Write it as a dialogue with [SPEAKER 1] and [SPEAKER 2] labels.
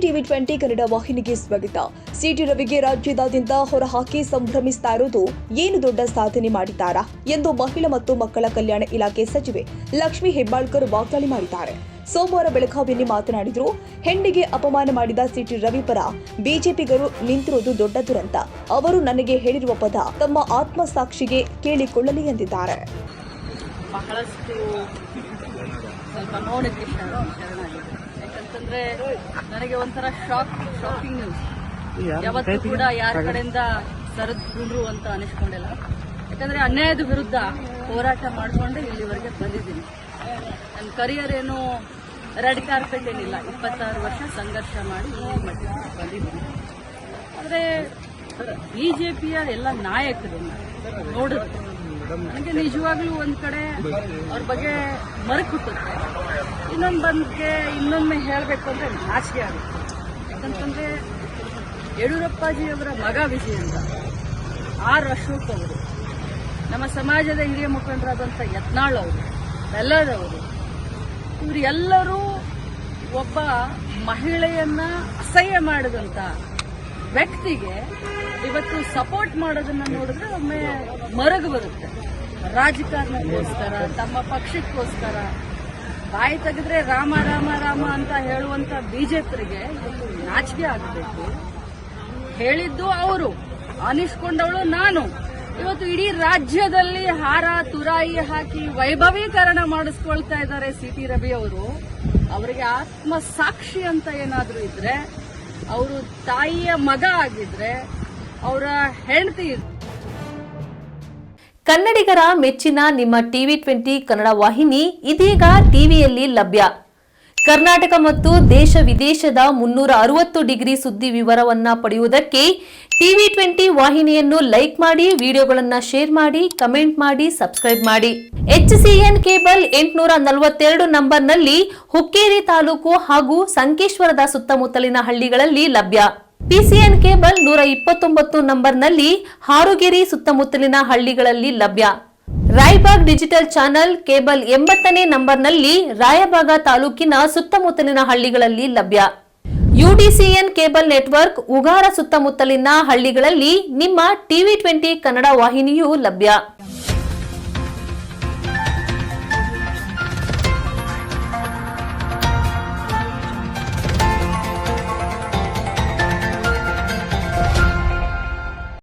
[SPEAKER 1] ಟಿವಿ20 ಕನ್ನಡ ವಾಹಿನಿಗೆ ಸ್ವಾಗತ. ಸಿಟಿ ರವಿಗೆ ರಾಜ್ಯದಾದ್ಯಂತ ಹೊರಹಾಕಿ ಸಂಭ್ರಮಿಸ್ತಾ ಇರೋದು ಏನು ದೊಡ್ಡ ಸಾಧನೆ ಮಾಡಿದ್ದಾರಾ ಎಂದು ಮಹಿಳಾ ಮತ್ತು ಮಕ್ಕಳ ಕಲ್ಯಾಣ ಇಲಾಖೆ ಸಚಿವೆ ಲಕ್ಷ್ಮಿ ಹೆಬ್ಬಾಳ್ಕರ್ ವಾಗ್ದಾಳಿ ಮಾಡಿದ್ದಾರೆ. ಸೋಮವಾರ ಬೆಳಗಾವಿಯಲ್ಲಿ ಮಾತನಾಡಿದರು. ಹೆಣ್ಣಿಗೆ ಅಪಮಾನ ಮಾಡಿದ ಸಿಟಿ ರವಿ ಪರ ಬಿಜೆಪಿಗರು ನಿಂತಿರುವುದು ದೊಡ್ಡ ದುರಂತ. ಅವರು ನನಗೆ ಹೇಳಿರುವ ಪದ ತಮ್ಮ ಆತ್ಮಸಾಕ್ಷಿಗೆ ಕೇಳಿಕೊಳ್ಳಲಿ ಎಂದಿದ್ದಾರೆ.
[SPEAKER 2] ಬಹಳಷ್ಟು ಸ್ವಲ್ಪ ನೋಡಕ್ಕೆ ಶರಣಾಗಿದೆ. ಯಾಕಂತಂದ್ರೆ ನನಗೆ ಒಂಥರ ಶಾಕಿಂಗ್ ನ್ಯೂಸ್. ಯಾವತ್ತೂ ಕೂಡ ಯಾರ ಕಡೆಯಿಂದ ಸರಿದ್ರು ಅಂತ ಅನಿಸ್ಕೊಂಡಿಲ್ಲ. ಯಾಕಂದ್ರೆ ಅನ್ಯಾಯದ ವಿರುದ್ಧ ಹೋರಾಟ ಮಾಡಿಕೊಂಡು ಇಲ್ಲಿವರೆಗೆ ಬಂದಿದ್ದೀನಿ. ನನ್ನ ಕರಿಯರ್ ಏನು ರೆಡ್ ಕಾರ್ಪೆಟ್ ಏನಿಲ್ಲ. 26 ವರ್ಷ ಸಂಘರ್ಷ ಮಾಡಿ ಈ ಮಟ್ಟಕ್ಕೆ ಬಂದಿದ್ದೀನಿ. ಆದರೆ ಬಿಜೆಪಿಯ ಎಲ್ಲ ನಾಯಕರನ್ನ ನೋಡಿದ್ರೆ ನನಗೆ ನಿಜವಾಗ್ಲೂ ಒಂದ್ ಕಡೆ ಅವ್ರ ಬಗ್ಗೆ ಮರಕ್ ಹುಟ್ಟುತ್ತೆ. ಇನ್ನೊಮ್ಮೆ ಹೇಳಬೇಕು ಅಂದ್ರೆ ನಾಚಿಕೆ ಆಗುತ್ತೆ. ಯಾಕಂತಂದ್ರೆ ಯಡಿಯೂರಪ್ಪಾಜಿಯವರ ಮಗ ವಿಜಯೇಂದ್ರ, ಆರ್ ಅಶೋಕ್ ಅವರು, ನಮ್ಮ ಸಮಾಜದ ಹಿರಿಯ ಮುಖಂಡರಾದಂಥ ಯತ್ನಾಳ್ ಅವರು, ಬೆಲ್ಲದವರು, ಇವರೆಲ್ಲರೂ ಒಬ್ಬ ಮಹಿಳೆಯನ್ನ ಅಸಹ್ಯ ಮಾಡಿದಂತ ವ್ಯಕ್ತಿಗೆ ಇವತ್ತು ಸಪೋರ್ಟ್ ಮಾಡೋದನ್ನ ನೋಡಿದ್ರೆ ಒಮ್ಮೆ ಮರಗು ಬರುತ್ತೆ. ರಾಜಕಾರಣಕ್ಕೋಸ್ಕರ, ತಮ್ಮ ಪಕ್ಷಕ್ಕೋಸ್ಕರ ಬಾಯಿ ತೆಗೆದ್ರೆ ರಾಮ ರಾಮ ರಾಮ ಅಂತ ಹೇಳುವಂತ ಬಿಜೆಪಿಗೆ ಇವತ್ತು ನಾಚಿಕೆ ಆಗಬೇಕು. ಹೇಳಿದ್ದು ಅವರು, ಅನಿಸ್ಕೊಂಡವಳು ನಾನು. ಇವತ್ತು ಇಡೀ ರಾಜ್ಯದಲ್ಲಿ ಹಾರ ತುರಾಯಿ ಹಾಕಿ ವೈಭವೀಕರಣ ಮಾಡಿಸ್ಕೊಳ್ತಾ ಇದ್ದಾರೆ ಸಿಟಿ ರವಿ ಅವರು. ಅವರಿಗೆ ಆತ್ಮ ಸಾಕ್ಷಿ ಅಂತ ಏನಾದ್ರೂ ಇದ್ರೆ, ಅವರು ತಾಯಿಯ ಮಗ ಆಗಿದ್ರೆ, ಅವರ ಹೆಂಡತಿ.
[SPEAKER 3] ಕನ್ನಡಿಗರ ಮೆಚ್ಚಿನ ನಿಮ್ಮ ಟಿವಿ20 ಕನ್ನಡ ವಾಹಿನಿ ಇದೀಗ ಟಿವಿಯಲ್ಲಿ ಲಭ್ಯ. ಕರ್ನಾಟಕ ಮತ್ತು ದೇಶ ವಿದೇಶದ 360 ಡಿಗ್ರಿ ಸುದ್ದಿ ವಿವರವನ್ನ ಪಡೆಯುವುದಕ್ಕೆ ಟಿವಿ20 ವಾಹಿನಿಯನ್ನು ಲೈಕ್ ಮಾಡಿ, ವಿಡಿಯೋಗಳನ್ನು ಶೇರ್ ಮಾಡಿ, ಕಮೆಂಟ್ ಮಾಡಿ, ಸಬ್ಸ್ಕ್ರೈಬ್ ಮಾಡಿ. HCN ಕೇಬಲ್ 842 ನಂಬರ್ನಲ್ಲಿ ಹುಕ್ಕೇರಿ ತಾಲೂಕು ಹಾಗೂ ಸಂಕೇಶ್ವರದ ಸುತ್ತಮುತ್ತಲಿನ ಹಳ್ಳಿಗಳಲ್ಲಿ ಲಭ್ಯ. PCN ಕೇಬಲ್ 129 ನಂಬರ್ನಲ್ಲಿ ಹಾರುಗೆರೆ ಸುತ್ತಮುತ್ತಲಿನ ಹಳ್ಳಿಗಳಲ್ಲಿ ಲಭ್ಯ. ರಾಯಬಾಗ್ ಡಿಜಿಟಲ್ ಚಾನೆಲ್ ಕೇಬಲ್ 80ನೇ ನಂಬರ್ನಲ್ಲಿ ರಾಯಬಾಗ ತಾಲೂಕಿನ ಸುತ್ತಮುತ್ತಲಿನ ಹಳ್ಳಿಗಳಲ್ಲಿ ಲಭ್ಯ. UDCN ಕೇಬಲ್ ನೆಟ್ವರ್ಕ್ ಉಗಾರ ಸುತ್ತಮುತ್ತಲಿನ ಹಳ್ಳಿಗಳಲ್ಲಿ ನಿಮ್ಮ ಟಿವಿ20 ಕನ್ನಡ ವಾಹಿನಿಯೂ ಲಭ್ಯ.